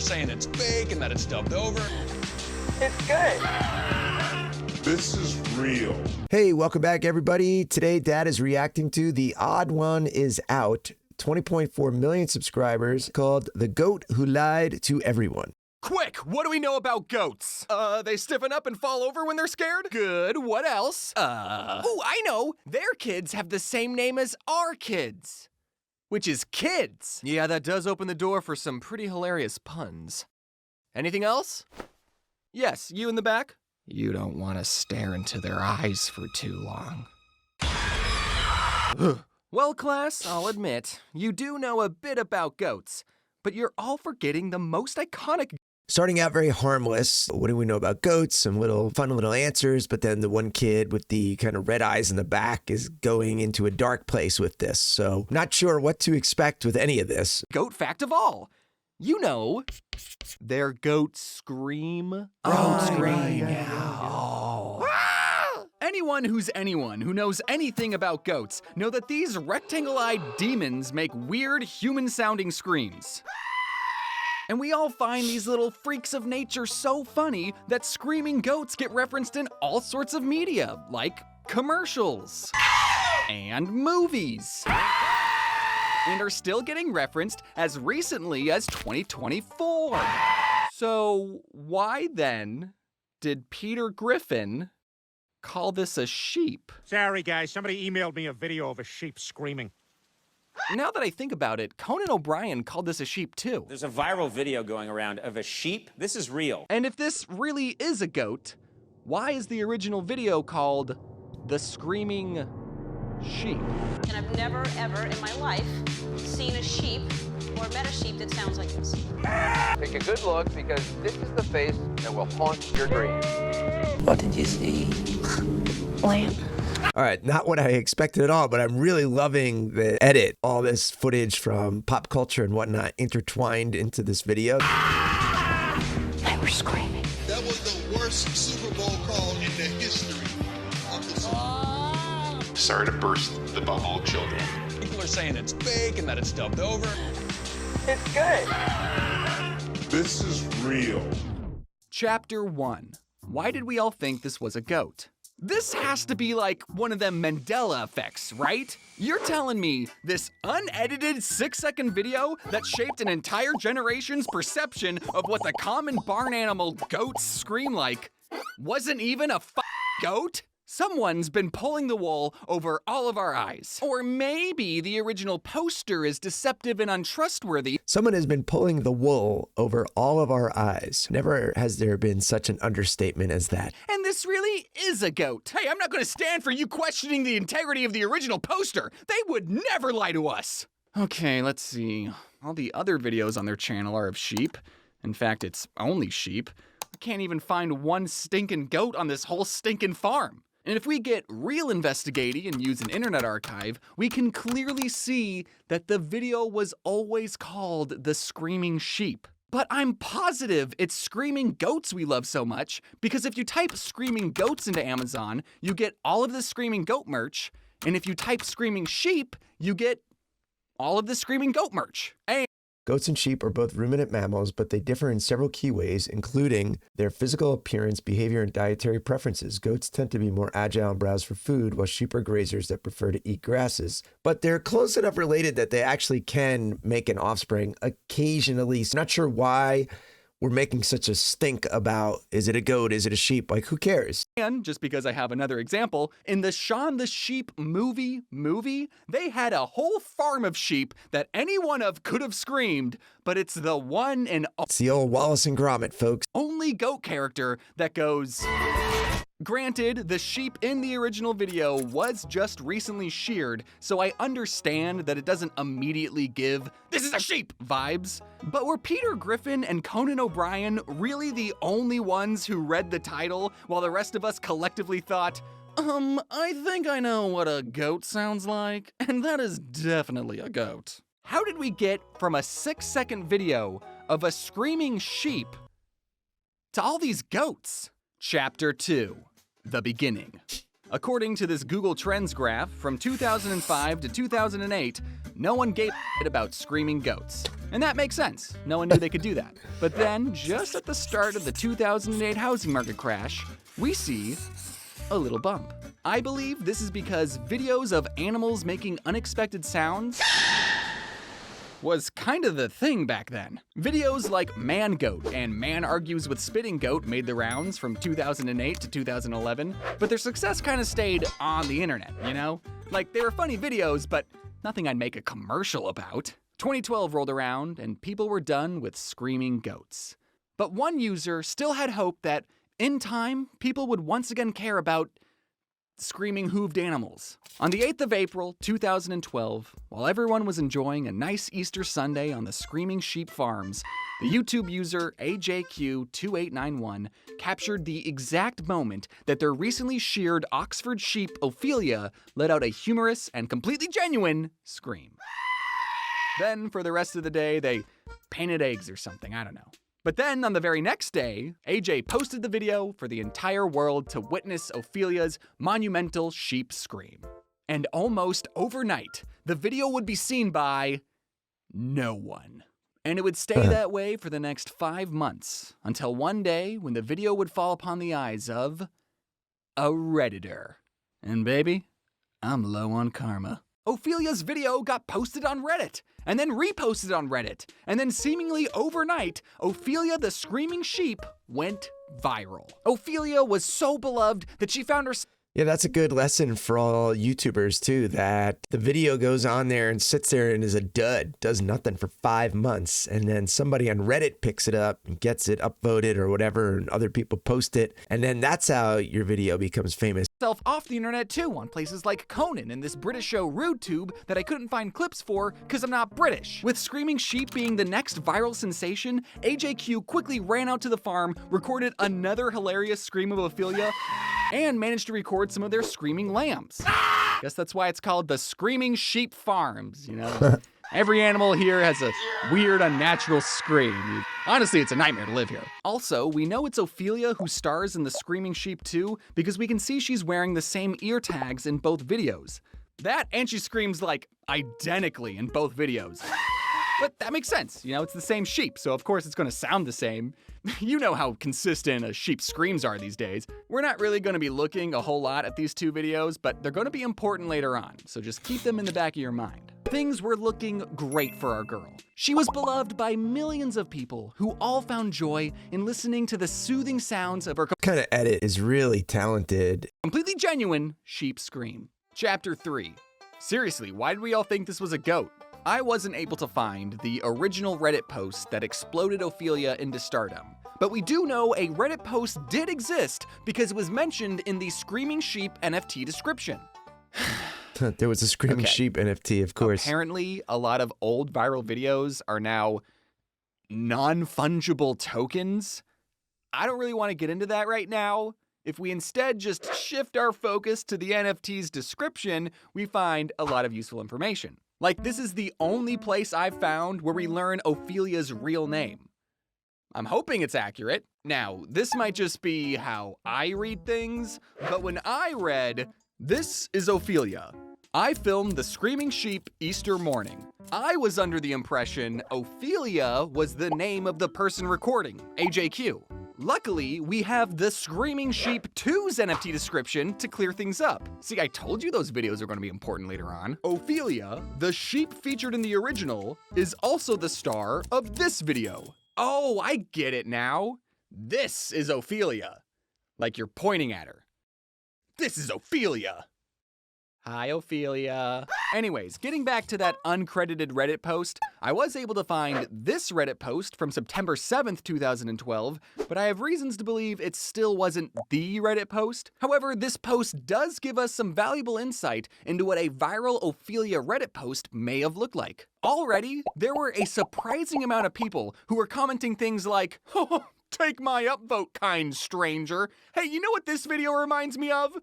saying it's fake and that it's dubbed over. It's good. This is real. Hey, welcome back, everybody. Today, Dad is reacting to The Odd One Is Out, 20.4 million subscribers, called The Goat Who Lied to Everyone. Quick, what do we know about goats? They stiffen up and fall over when they're scared? Good, what else? Oh, I know! Their kids have the same name as our kids. Which is kids. Yeah, that does open the door for some pretty hilarious puns. Anything else? Yes, you in the back? You don't want to stare into their eyes for too long. Well, class, I'll admit, you do know a bit about goats, but you're all forgetting the most iconic. Starting out very harmless. What do we know about goats? Some fun little answers, but then the one kid with the kind of red eyes in the back is going into a dark place with this. So not sure what to expect with any of this. Goat fact of all. You know, their goats scream. Anyone who knows anything about goats know that these rectangle-eyed demons make weird human-sounding screams. And we all find these little freaks of nature so funny that screaming goats get referenced in all sorts of media, like commercials and movies, and are still getting referenced as recently as 2024. So why then did Peter Griffin call this a sheep? Sorry, guys. Somebody emailed me a video of a sheep screaming. Now that I think about it, Conan O'Brien called this a sheep too. There's a viral video going around of a sheep. This is real. And if this really is a goat, why is the original video called The Screaming Sheep? And I've never, ever in my life seen a sheep or met a sheep that sounds like this. Take a good look, because this is the face that will haunt your dreams. What did you see? Lamb. All right, not what I expected at all, but I'm really loving the edit. All this footage from pop culture and whatnot intertwined into this video. They were screaming. That was the worst Super Bowl call in the history of the Super Bowl. Sorry to burst the bubble, children. People are saying it's fake and that it's dubbed over. It's good. This is real. Chapter 1. Why did we all think this was a goat? This has to be like one of them Mandela effects, right? You're telling me this unedited 6-second video that shaped an entire generation's perception of what the common barn animal goats scream like wasn't even a goat? Someone's been pulling the wool over all of our eyes. Or maybe the original poster is deceptive and untrustworthy. Someone has been pulling the wool over all of our eyes. Never has there been such an understatement as that. And this really is a goat. Hey, I'm not gonna stand for you questioning the integrity of the original poster. They would never lie to us. Okay, let's see. All the other videos on their channel are of sheep. In fact, it's only sheep. I can't even find one stinking goat on this whole stinking farm. And if we get real investigating and use an internet archive, we can clearly see that the video was always called The Screaming Sheep. But I'm positive it's screaming goats we love so much, because if you type screaming goats into Amazon, you get all of the screaming goat merch, and if you type screaming sheep, you get all of the screaming goat merch. And Goats and sheep are both ruminant mammals, but they differ in several key ways, including their physical appearance, behavior, and dietary preferences. Goats tend to be more agile and browse for food, while sheep are grazers that prefer to eat grasses. But they're close enough related that they actually can make an offspring occasionally. So not sure why we're making such a stink about, is it a goat, is it a sheep? Like, who cares? And just because I have another example, in the Shaun the Sheep movie, they had a whole farm of sheep that any one of could have screamed, but it's the one and It's the old Wallace and Gromit, folks. only goat character that goes. Granted, the sheep in the original video was just recently sheared, so I understand that it doesn't immediately give "this is a sheep" vibes. But were Peter Griffin and Conan O'Brien really the only ones who read the title while the rest of us collectively thought, I think I know what a goat sounds like, and that is definitely a goat. How did we get from a 6-second video of a screaming sheep to all these goats? Chapter 2. The beginning. According to this Google Trends graph, from 2005 to 2008, no one gave a shit about screaming goats. And that makes sense. No one knew they could do that. But then, just at the start of the 2008 housing market crash, we see a little bump. I believe this is because videos of animals making unexpected sounds was kind of the thing back then. Videos like Man Goat and Man Argues with Spitting Goat made the rounds from 2008 to 2011, but their success kind of stayed on the internet, you know? Like, they were funny videos, but nothing I'd make a commercial about. 2012 rolled around, and people were done with screaming goats. But one user still had hope that, in time, people would once again care about screaming hooved animals. On the 8th of April, 2012, while everyone was enjoying a nice Easter Sunday on the Screaming Sheep Farms, the YouTube user AJQ2891 captured the exact moment that their recently sheared Oxford sheep Ophelia let out a humorous and completely genuine scream. Then, for the rest of the day, they painted eggs or something, I don't know. But then, on the very next day, AJ posted the video for the entire world to witness Ophelia's monumental sheep scream. And almost overnight, the video would be seen by no one. And it would stay that way for the next 5 months, until one day when the video would fall upon the eyes of a Redditor. And baby, I'm low on karma. Ophelia's video got posted on Reddit, and then reposted on Reddit, and then seemingly overnight, Ophelia the Screaming Sheep went viral. Ophelia was so beloved that she found herself. Yeah, that's a good lesson for all YouTubers too, that the video goes on there and sits there and is a dud, does nothing for 5 months, and then somebody on Reddit picks it up and gets it upvoted or whatever, and other people post it, and then that's how your video becomes famous. Off the internet too, on places like Conan and this British show RudeTube that I couldn't find clips for because I'm not British. With Screaming Sheep being the next viral sensation, AJQ quickly ran out to the farm, recorded another hilarious scream of Ophelia, and managed to record some of their screaming lambs. Guess that's why it's called the Screaming Sheep Farms, you know? Every animal here has a weird, unnatural scream. Honestly, it's a nightmare to live here. Also, we know it's Ophelia who stars in the Screaming Sheep too, because we can see she's wearing the same ear tags in both videos. That, and she screams like identically in both videos. But that makes sense, you know, it's the same sheep, so of course it's gonna sound the same. You know how consistent a sheep's screams are these days. We're not really gonna be looking a whole lot at these two videos, but they're gonna be important later on, so just keep them in the back of your mind. Things were looking great for our girl. She was beloved by millions of people who all found joy in listening to the soothing sounds of her Kind of edit is really talented. completely genuine sheep scream. Chapter 3. Seriously, why did we all think this was a goat? I wasn't able to find the original Reddit post that exploded Ophelia into stardom. But we do know a Reddit post did exist because it was mentioned in the Screaming Sheep NFT description. There was a Screaming Sheep NFT, of course. Apparently, a lot of old viral videos are now non-fungible tokens. I don't really want to get into that right now. If we instead just shift our focus to the NFT's description, we find a lot of useful information. Like, this is the only place I've found where we learn Ophelia's real name. I'm hoping it's accurate. Now, this might just be how I read things, but when I read, "This is Ophelia. I filmed the Screaming Sheep Easter morning," I was under the impression Ophelia was the name of the person recording, AJQ. Luckily, we have the Screaming Sheep 2's NFT description to clear things up. See, I told you those videos are going to be important later on. Ophelia, the sheep featured in the original, is also the star of this video. Oh, I get it now. This is Ophelia. Like you're pointing at her. This is Ophelia. Hi, Ophelia. Anyways, getting back to that uncredited Reddit post, I was able to find this Reddit post from September 7th, 2012, but I have reasons to believe it still wasn't the Reddit post. However, this post does give us some valuable insight into what a viral Ophelia Reddit post may have looked like. Already, there were a surprising amount of people who were commenting things like, "Oh, take my upvote, kind stranger. Hey, you know what this video reminds me of?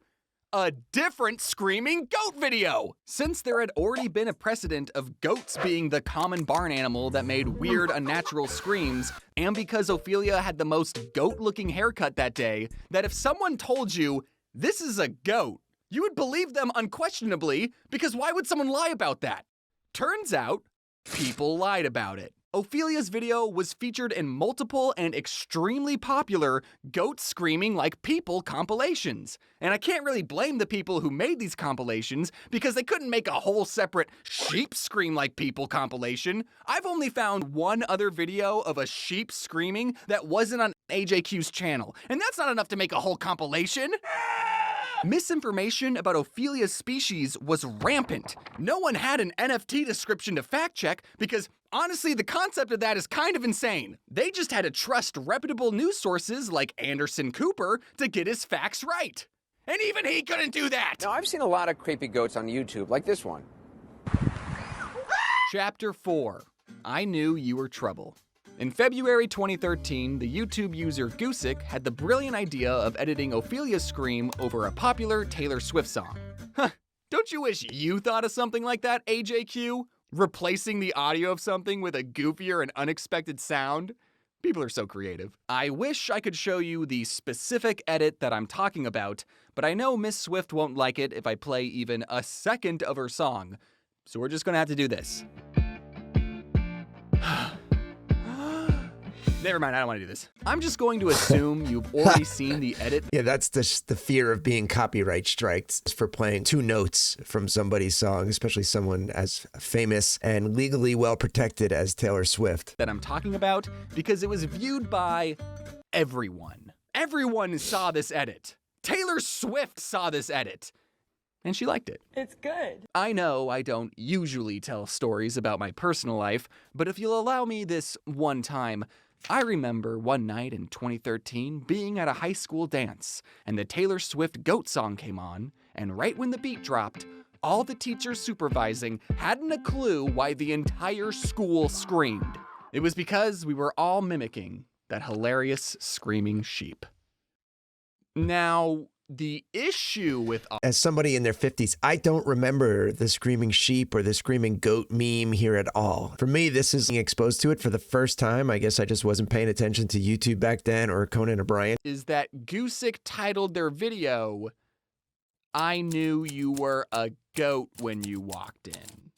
A different screaming goat video!" Since there had already been a precedent of goats being the common barn animal that made weird, unnatural screams, and because Ophelia had the most goat-looking haircut that day, that if someone told you, "This is a goat," You would believe them unquestionably, because why would someone lie about that? Turns out, people lied about it. Ophelia's video was featured in multiple and extremely popular goat screaming like people compilations. And I can't really blame the people who made these compilations because they couldn't make a whole separate sheep scream like people compilation. I've only found one other video of a sheep screaming that wasn't on AJQ's channel, and that's not enough to make a whole compilation. Misinformation about Ophelia's species was rampant. No one had an NFT description to fact check because, honestly, the concept of that is kind of insane. They just had to trust reputable news sources like Anderson Cooper to get his facts right. And even he couldn't do that! Now, I've seen a lot of creepy goats on YouTube, like this one. Chapter 4. I Knew You Were Trouble. In February 2013, the YouTube user Goosick had the brilliant idea of editing Ophelia's scream over a popular Taylor Swift song. Huh, don't you wish you thought of something like that, AJQ? Replacing the audio of something with a goofier and unexpected sound? People are so creative. I wish I could show you the specific edit that I'm talking about, but I know Miss Swift won't like it if I play even a second of her song, so we're just gonna have to do this. Never mind, I don't want to do this. I'm just going to assume you've already seen the edit. Yeah, that's just the fear of being copyright striked for playing 2 notes from somebody's song, especially someone as famous and legally well protected as Taylor Swift. That I'm talking about because it was viewed by everyone. Everyone saw this edit. Taylor Swift saw this edit. And she liked it. It's good. I know I don't usually tell stories about my personal life, but if you'll allow me this one time, I remember one night in 2013 being at a high school dance, and the Taylor Swift Goat song came on, and right when the beat dropped, all the teachers supervising hadn't a clue why the entire school screamed. It was because we were all mimicking that hilarious screaming sheep. Now, the issue with... As somebody in their 50s, I don't remember the screaming sheep or the screaming goat meme here at all. For me, this is being exposed to it for the first time. I guess I just wasn't paying attention to YouTube back then or Conan O'Brien. Is that Goosick titled their video, I Knew You Were a Goat When You Walked In.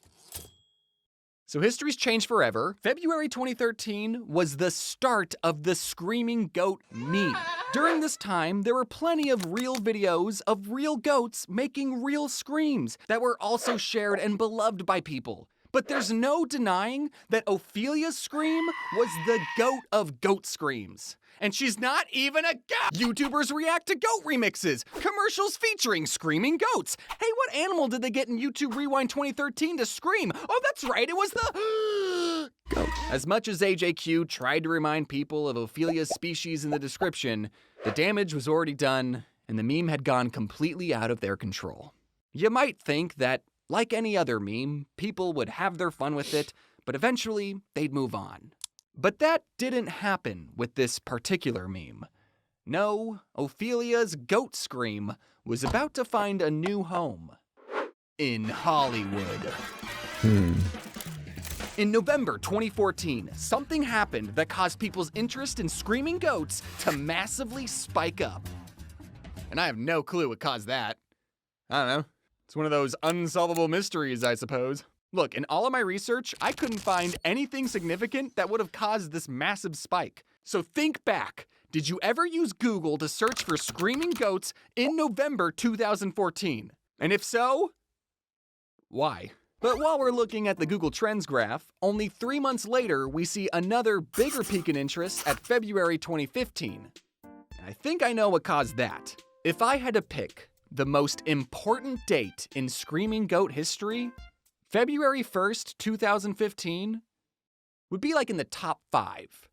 So history's changed forever. February 2013 was the start of the screaming goat meme. During this time, there were plenty of real videos of real goats making real screams that were also shared and beloved by people. But there's no denying that Ophelia's scream was the goat of goat screams. And she's not even a goat! YouTubers react to goat remixes, commercials featuring screaming goats. Hey, what animal did they get in YouTube Rewind 2013 to scream? Oh, that's right, it was the goat. As much as AJQ tried to remind people of Ophelia's species in the description, the damage was already done, and the meme had gone completely out of their control. You might think that, like any other meme, people would have their fun with it, but eventually they'd move on. But that didn't happen with this particular meme. No, Ophelia's goat scream was about to find a new home. In Hollywood. In November 2014, something happened that caused people's interest in screaming goats to massively spike up. And I have no clue what caused that. I don't know. It's one of those unsolvable mysteries, I suppose. Look, in all of my research, I couldn't find anything significant that would have caused this massive spike. So think back. Did you ever use Google to search for screaming goats in November 2014? And if so, why? But while we're looking at the Google Trends graph, only 3 months later, we see another bigger peak in interest at February 2015. And I think I know what caused that. If I had to pick the most important date in screaming goat history, February 1st, 2015 would be like in the top 5.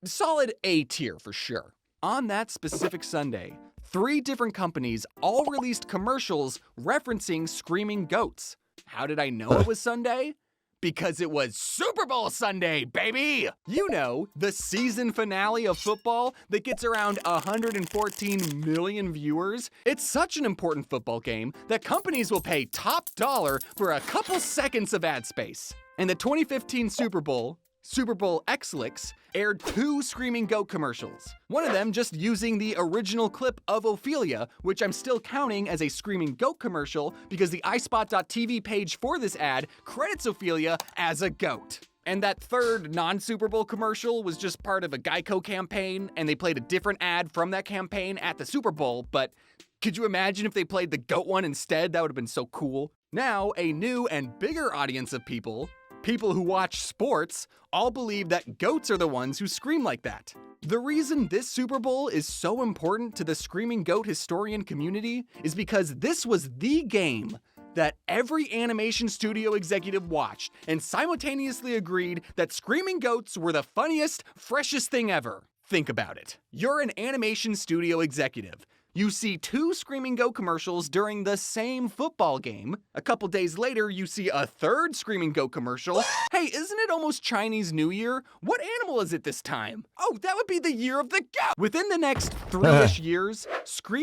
Solid A tier for sure. On that specific Sunday, 3 different companies all released commercials referencing screaming goats. How did I know it was Sunday? Because it was Super Bowl Sunday, baby! You know, the season finale of football that gets around 114 million viewers. It's such an important football game that companies will pay top dollar for a couple seconds of ad space. And the 2015 Super Bowl Super Bowl X-Lix aired 2 Screaming Goat commercials. One of them just using the original clip of Ophelia, which I'm still counting as a Screaming Goat commercial because the iSpot.tv page for this ad credits Ophelia as a goat. And that third non-Super Bowl commercial was just part of a Geico campaign, and they played a different ad from that campaign at the Super Bowl, but could you imagine if they played the goat one instead? That would have been so cool. Now, a new and bigger audience of people who watch sports, all believe that goats are the ones who scream like that. The reason this Super Bowl is so important to the Screaming Goat historian community is because this was the game that every animation studio executive watched and simultaneously agreed that screaming goats were the funniest, freshest thing ever. Think about it. You're an animation studio executive. You see 2 Screaming Goat commercials during the same football game. A couple days later, you see a 3rd Screaming Goat commercial. Hey, isn't it almost Chinese New Year? What animal is it this time? Oh, that would be the year of the goat! Within the next 3-ish years,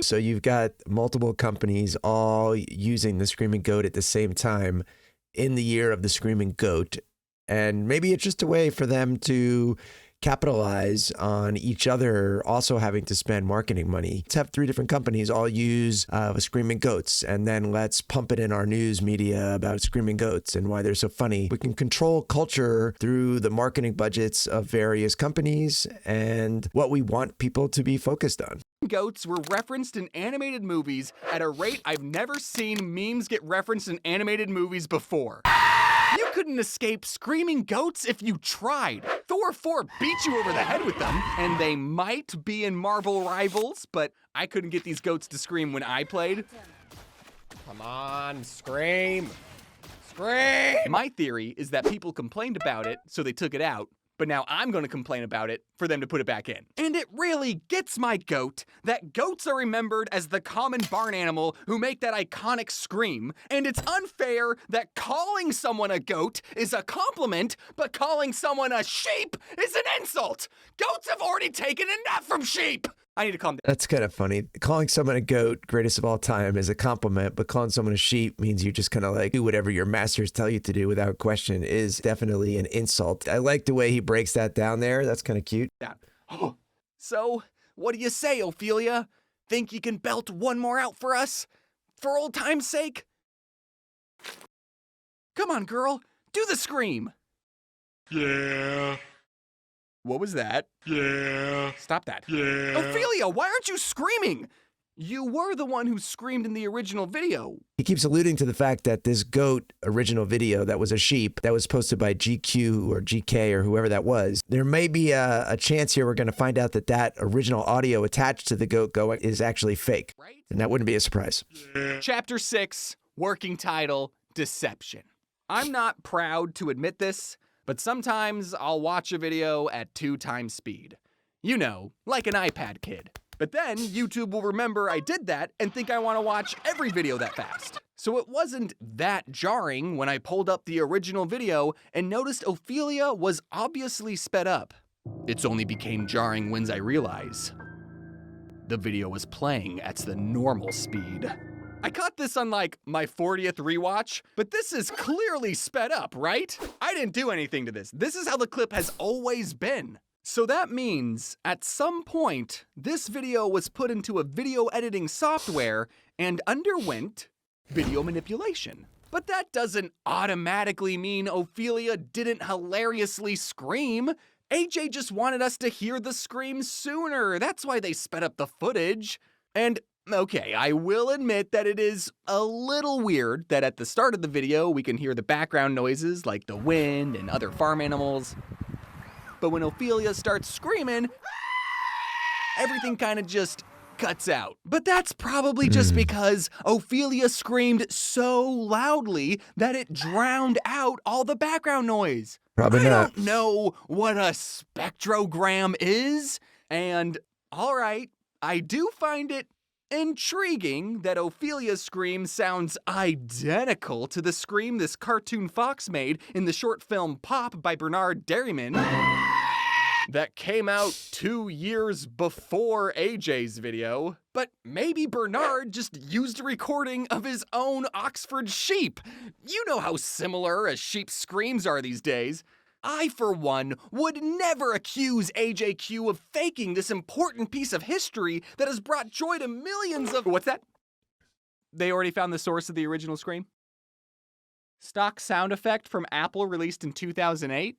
So you've got multiple companies all using the Screaming Goat at the same time in the year of the Screaming Goat. And maybe it's just a way for them to capitalize on each other also having to spend marketing money. Let's have 3 different companies all use Screaming Goats, and then let's pump it in our news media about Screaming Goats and why they're so funny. We can control culture through the marketing budgets of various companies and what we want people to be focused on. Goats were referenced in animated movies at a rate I've never seen memes get referenced in animated movies before. You couldn't escape screaming goats if you tried. Thor 4 beat you over the head with them, and they might be in Marvel Rivals, but I couldn't get these goats to scream when I played. Come on, scream! Scream! My theory is that people complained about it, so they took it out. But now I'm going to complain about it for them to put it back in. And it really gets my goat that goats are remembered as the common barn animal who make that iconic scream. And it's unfair that calling someone a goat is a compliment, but calling someone a sheep is an insult. Goats have already taken enough from sheep. I need to calm down. That's kind of funny. Calling someone a goat, greatest of all time, is a compliment, but calling someone a sheep means you just kind of like do whatever your masters tell you to do without question is definitely an insult. I like the way he breaks that down there. That's kind of cute. Yeah. Oh. So, what do you say, Ophelia? Think you can belt one more out for us? For old time's sake? Come on, girl. Do the scream. Yeah. What was that? Yeah. Stop that. Yeah. Ophelia, why aren't you screaming? You were the one who screamed in the original video. He keeps alluding to the fact that this goat original video that was a sheep that was posted by GQ or GK or whoever that was, there may be a chance here we're going to find out that that original audio attached to the goat going is actually fake. Right? And that wouldn't be a surprise. Yeah. Chapter 6, working title, Deception. I'm not proud to admit this, but sometimes I'll watch a video at 2 times speed. You know, like an iPad kid. But then YouTube will remember I did that and think I want to watch every video that fast. So it wasn't that jarring when I pulled up the original video and noticed Ophelia was obviously sped up. It's only became jarring when I realized the video was playing at the normal speed. I caught this on like my 40th rewatch, but this is clearly sped up, right? I didn't do anything to this. This is how the clip has always been. So that means at some point, this video was put into a video editing software and underwent video manipulation. But that doesn't automatically mean Ophelia didn't hilariously scream. AJ just wanted us to hear the scream sooner. That's why they sped up the footage. And okay, I will admit that it is a little weird that at the start of the video, we can hear the background noises like the wind and other farm animals. But when Ophelia starts screaming, everything kind of just cuts out. But that's probably just because Ophelia screamed so loudly that it drowned out all the background noise. Probably I not. don't know what a spectrogram is, and all right, I do find it intriguing that Ophelia's scream sounds identical to the scream this cartoon fox made in the short film Pop by Bernard Derriman that came out 2 years before AJ's video. But maybe Bernard just used a recording of his own Oxford sheep. You know how similar a sheep's screams are these days. I, for one, would never accuse AJQ of faking this important piece of history that has brought joy to millions of— What's that? They already found the source of the original scream? Stock sound effect from Apple released in 2008?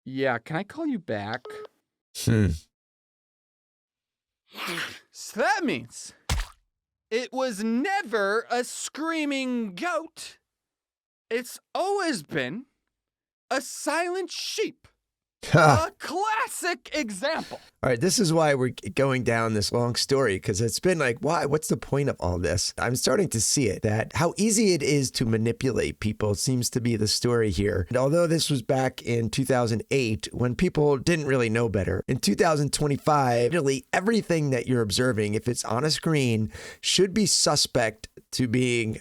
Yeah, can I call you back? So that means it was never a screaming goat. It's always been a silent sheep. A classic example. All right, this is why we're going down this long story, because it's been like, why? What's the point of all this? I'm starting to see it, that how easy it is to manipulate people seems to be the story here. And although this was back in 2008, when people didn't really know better, in 2025, nearly everything that you're observing, if it's on a screen, should be suspect to being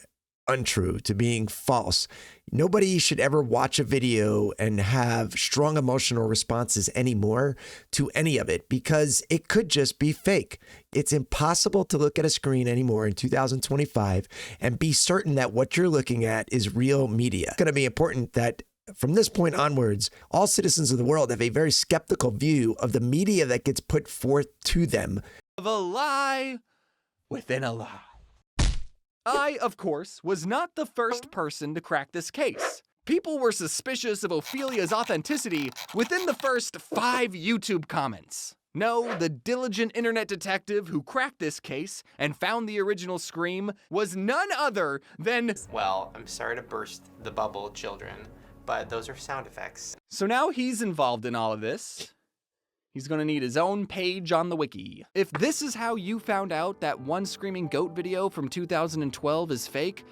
untrue, to being false. Nobody should ever watch a video and have strong emotional responses anymore to any of it, because it could just be fake. It's impossible to look at a screen anymore in 2025 and be certain that what you're looking at is real media. It's going to be important that from this point onwards, all citizens of the world have a very skeptical view of the media that gets put forth to them. Of a lie within a lie. I, of course, was not the first person to crack this case. People were suspicious of Ophelia's authenticity within the first 5 YouTube comments. No, the diligent internet detective who cracked this case and found the original scream was none other than— Well, I'm sorry to burst the bubble, children, but those are sound effects. So now he's involved in all of this. He's gonna need his own page on the wiki. If this is how you found out that one screaming goat video from 2012 is fake,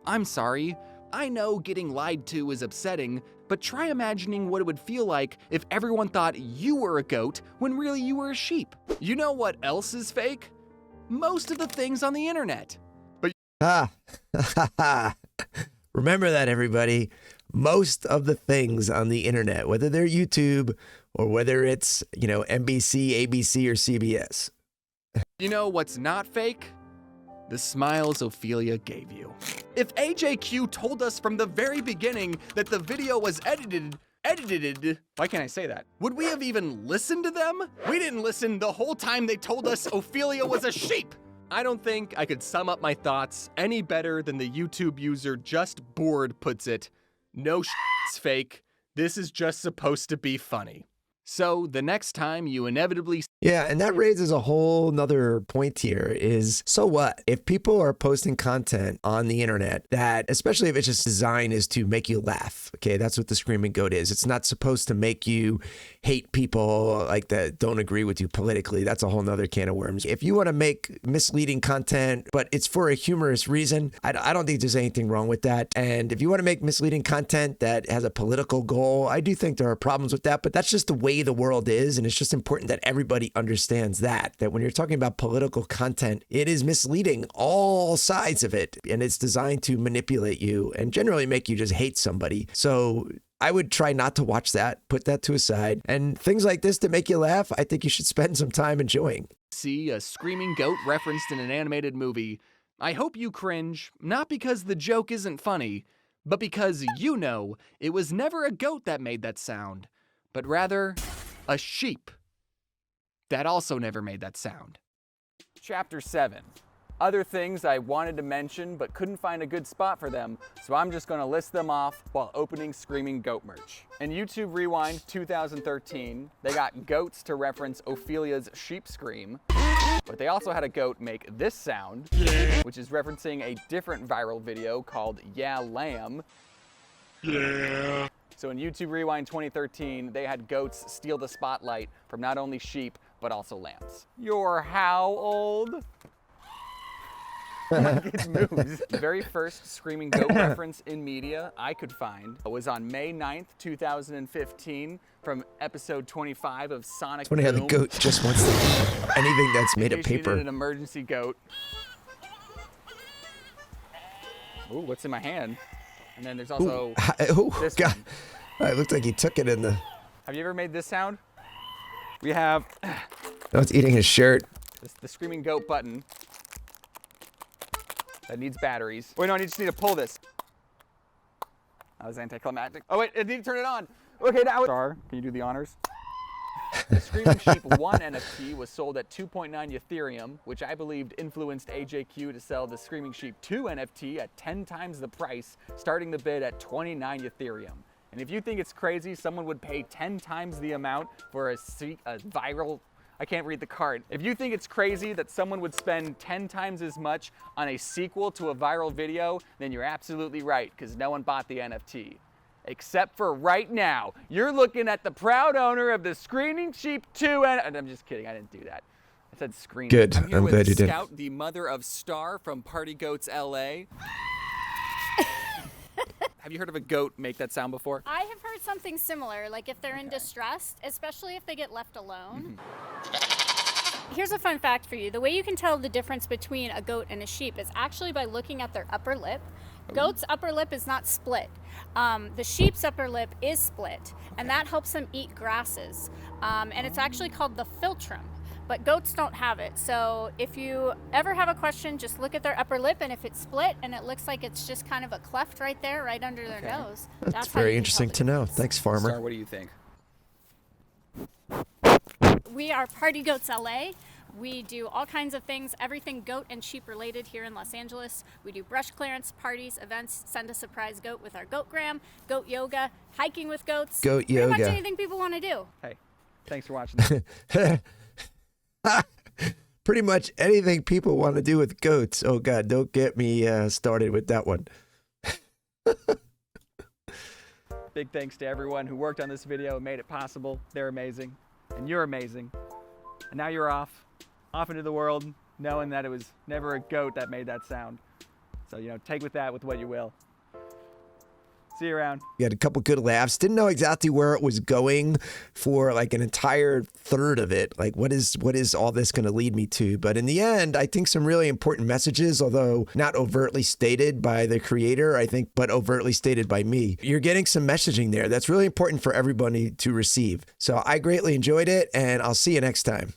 I'm sorry. I know getting lied to is upsetting, but try imagining what it would feel like if everyone thought you were a goat when really you were a sheep. You know what else is fake? Most of the things on the internet. But Remember that, everybody. Most of the things on the internet, whether they're YouTube or whether it's, NBC, ABC, or CBS. You know what's not fake? The smiles Ophelia gave you. If AJQ told us from the very beginning that the video was edited, why can't I say that? Would we have even listened to them? We didn't listen the whole time they told us Ophelia was a sheep. I don't think I could sum up my thoughts any better than the YouTube user Just Bored puts it. No shit's fake. This is just supposed to be funny. So the next time you inevitably— Yeah, and that raises a whole nother point here is, so what? If people are posting content on the internet that, especially if it's just designed is to make you laugh, okay, that's what the screaming goat is. It's not supposed to make you hate people like that don't agree with you politically. That's a whole nother can of worms. If you want to make misleading content, but it's for a humorous reason, I don't think there's anything wrong with that. And if you want to make misleading content that has a political goal, I do think there are problems with that, but that's just the way the world is. And it's just important that everybody understands that when you're talking about political content, it is misleading, all sides of it. And it's designed to manipulate you and generally make you just hate somebody. So I would try not to watch that, put that to a side. And things like this that make you laugh, I think you should spend some time enjoying. See a screaming goat referenced in an animated movie, I hope you cringe, not because the joke isn't funny, but because you know it was never a goat that made that sound, but rather a sheep that also never made that sound. Chapter 7. Other things I wanted to mention but couldn't find a good spot for them, so I'm just gonna list them off while opening Screaming Goat merch. In YouTube Rewind 2013, they got goats to reference Ophelia's sheep scream, but they also had a goat make this sound, which is referencing a different viral video called Yeah Lamb. Yeah. So in YouTube Rewind 2013, they had goats steal the spotlight from not only sheep, but also lambs. You're how old? It moves. The very first Screaming Goat reference in media I could find was on May 9th, 2015 from episode 25 of Sonic It's funny how the goat just wants to eat anything that's made of paper. An emergency goat. Ooh, what's in my hand? And then there's also this God. one. It looked like he took it in the... Have you ever made this sound? We have... No, it's eating his shirt. The Screaming Goat button. That needs batteries. Wait, no, I just need to pull this. That was anticlimactic. Oh wait, I need to turn it on. Okay, now Star, can you do the honors? The Screaming Sheep 1 NFT was sold at 2.9 Ethereum, which I believed influenced AJQ to sell the Screaming Sheep 2 NFT at 10 times the price, starting the bid at 29 Ethereum. And if you think it's crazy, someone would pay 10 times the amount for a viral, I can't read the card. If you think it's crazy that someone would spend 10 times as much on a sequel to a viral video, then you're absolutely right, because no one bought the NFT. Except for right now. You're looking at the proud owner of the Screaming Sheep 2 and I'm just kidding, I didn't do that. I said screaming. Good, I'm here I'm with glad you did. Scout, the mother of Star from Party Goats LA. Have you heard of a goat make that sound before? I have heard something similar, like if they're in distress, especially if they get left alone. Here's a fun fact for you. The way you can tell the difference between a goat and a sheep is actually by looking at their upper lip. Goat's upper lip is not split. The sheep's upper lip is split, and that helps them eat grasses. And it's actually called the philtrum, but goats don't have it. So if you ever have a question, just look at their upper lip, and if it's split and it looks like it's just kind of a cleft right there, right under their nose. That's very interesting to know. Thanks, Farmer. Star, what do you think? We are Party Goats LA. We do all kinds of things, everything goat and sheep related here in Los Angeles. We do brush clearance, parties, events, send a surprise goat with our goatgram, goat yoga, hiking with goats. Goat Pretty much yoga. anything people want to do. Hey, thanks for watching. Pretty much anything people want to do with goats. Oh God, don't get me started with that one. Big thanks to everyone who worked on this video and made it possible. They're amazing, and you're amazing. And now you're off into the world, knowing that it was never a goat that made that sound. So, you know, take with that with what you will. See you around. We had a couple good laughs. Didn't know exactly where it was going for like an entire third of it. Like, what is all this going to lead me to? But in the end, I think some really important messages, although not overtly stated by the creator, I think, but overtly stated by me. You're getting some messaging there that's really important for everybody to receive. So I greatly enjoyed it, and I'll see you next time.